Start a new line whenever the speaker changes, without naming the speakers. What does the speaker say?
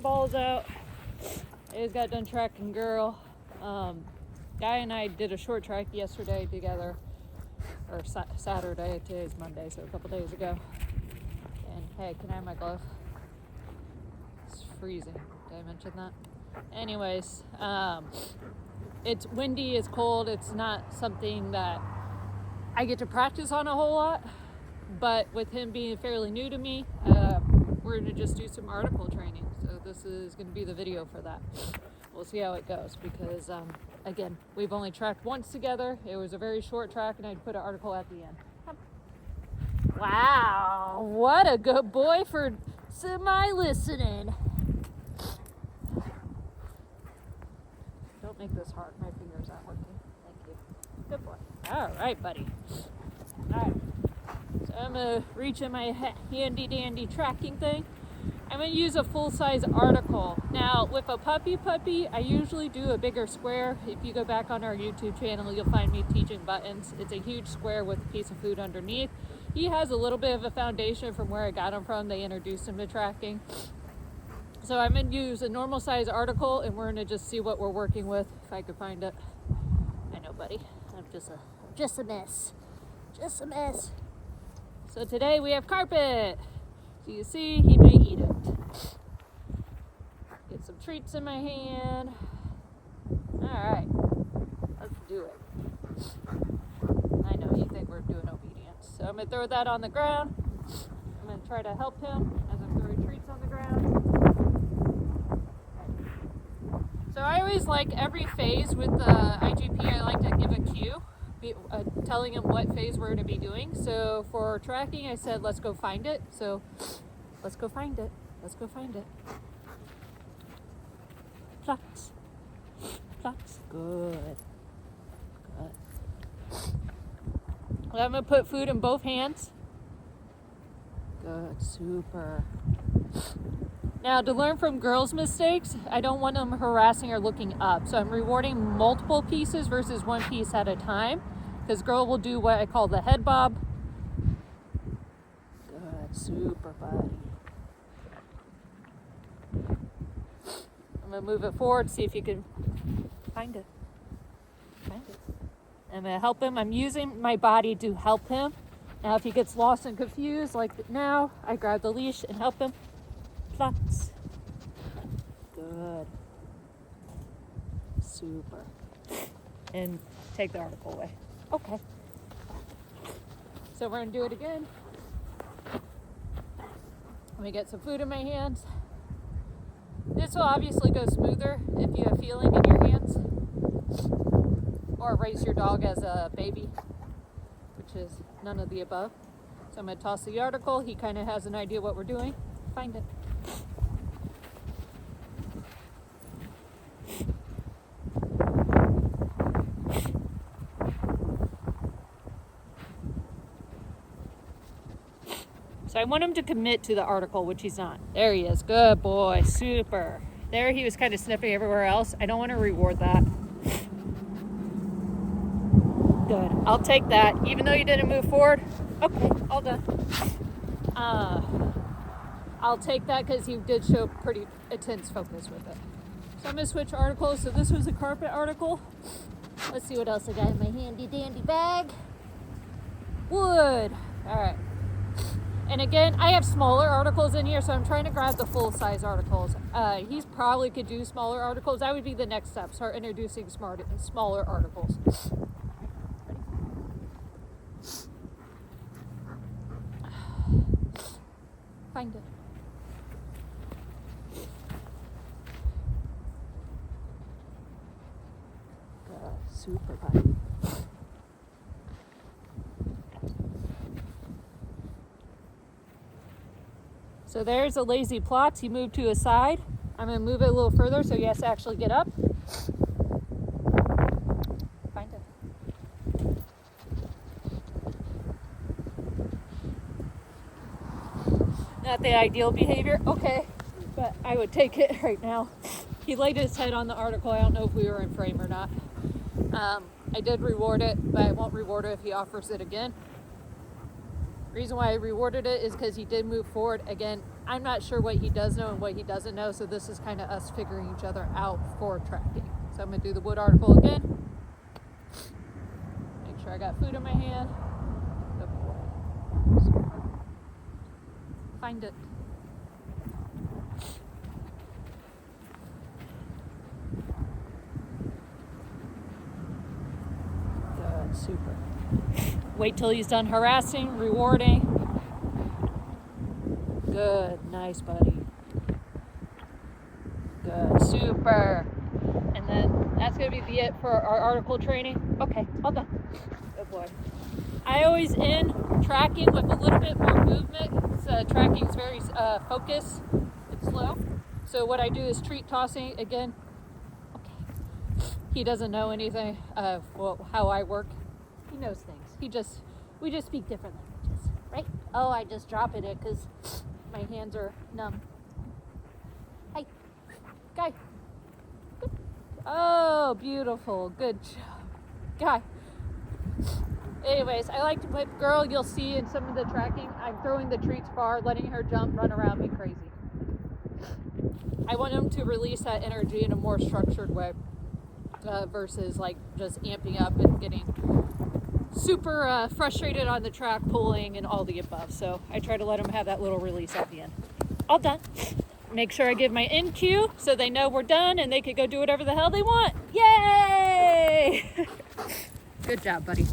getting balls out. I just got done tracking girl. Guy and I did a short track yesterday together, or Saturday. Today's Monday, so a couple days ago. And hey, can I have my glove? It's freezing. Did I mention that? Anyways, it's windy, it's cold. It's not something that I get to practice on a whole lot, but with him being fairly new to me, we're going to just do some article training. So this is going to be the video for that. We'll see how it goes because, again, we've only tracked once together. It was a very short track and I'd put an article at the end. Wow, what a good boy for semi-listening. Don't make this hard. My fingers aren't working. Thank you. Good boy. All right, buddy. All right. So I'm going to reach in my handy dandy tracking thing. I'm going to use a full-size article. Now, with a puppy, I usually do a bigger square. If you go back on our YouTube channel, you'll find me teaching buttons. It's a huge square with a piece of food underneath. He has a little bit of a foundation from where I got him from. They introduced him to tracking. So I'm going to use a normal size article, and we're going to just see what we're working with, if I could find it. I know, buddy. I'm just a mess. Just a mess. So today we have carpet. So you see, he may eat it. Get some treats in my hand. All right, let's do it. I know you think we're doing obedience. So I'm gonna throw that on the ground. I'm gonna try to help him as I'm throwing treats on the ground. So I always like every phase with the IGP, I like to give a cue. Telling him what phase we're going to be doing. So for tracking, I said, let's go find it. So let's go find it. Let's go find it. Flux. Flux. Good. Good. Well, I'm going to put food in both hands. Good. Super. Now, to learn from girls' mistakes, I don't want them harassing or looking up. So I'm rewarding multiple pieces versus one piece at a time. Because girl will do what I call the head bob. Good, super buddy. I'm going to move it forward, see if you can find it. Find it. I'm going to help him. I'm using my body to help him. Now, if he gets lost and confused, like now, I grab the leash and help him. Flux. Good. Super. And take the article away. Okay. So we're going to do it again. Let me get some food in my hands. This will obviously go smoother if you have feeling in your hands. Or raise your dog as a baby, which is none of the above. So I'm going to toss the article. He kind of has an idea what we're doing. Find it. So I want him to commit to the article, which he's not. There he is. Good boy. Super. There he was kind of sniffing everywhere else. I don't want to reward that. Good. I'll take that. Even though you didn't move forward. Okay, all done. I'll take that because he did show pretty intense focus with it. So I'm going to switch articles. So this was a carpet article. Let's see what else I got in my handy dandy bag. Wood. All right. And again, I have smaller articles in here, so I'm trying to grab the full-size articles. He's probably could do smaller articles. That would be the next step, start introducing smaller articles. Find it. Good. Super buddy. So there's a lazy plot. He moved to his side. I'm going to move it a little further so he has to actually get up. Find it. Not the ideal behavior. Okay, but I would take it right now. He laid his head on the article. I don't know if we were in frame or not. I did reward it, but I won't reward it if he offers it again. Reason why I rewarded it is because he did move forward. Again, I'm not sure what he does know and what he doesn't know, so this is kind of us figuring each other out for tracking. So I'm going to do the wood article again. Make sure I got food in my hand. Good boy. Super. Find it. Good, super. Wait till he's done harassing, rewarding. Good, nice buddy. Good, super. And then that's gonna be it for our article training. Okay, all done. Good boy. I always end tracking with a little bit more movement. Tracking is very focused and slow. So what I do is treat tossing again. Okay. He doesn't know anything of how I work. He knows things. We just speak different languages, right? Oh, I just drop it because my hands are numb. Hey, guy. Oh, beautiful. Good job. Guy. Anyways, I like to whip girl. You'll see in some of the tracking, I'm throwing the treats far, letting her jump, run around me crazy. I want them to release that energy in a more structured way versus like just amping up and getting super frustrated on the track, pulling and all the above. So I try to let them have that little release at the end. All done. Make sure I give my end cue so they know we're done and they can go do whatever the hell they want. Yay! Good job, buddy.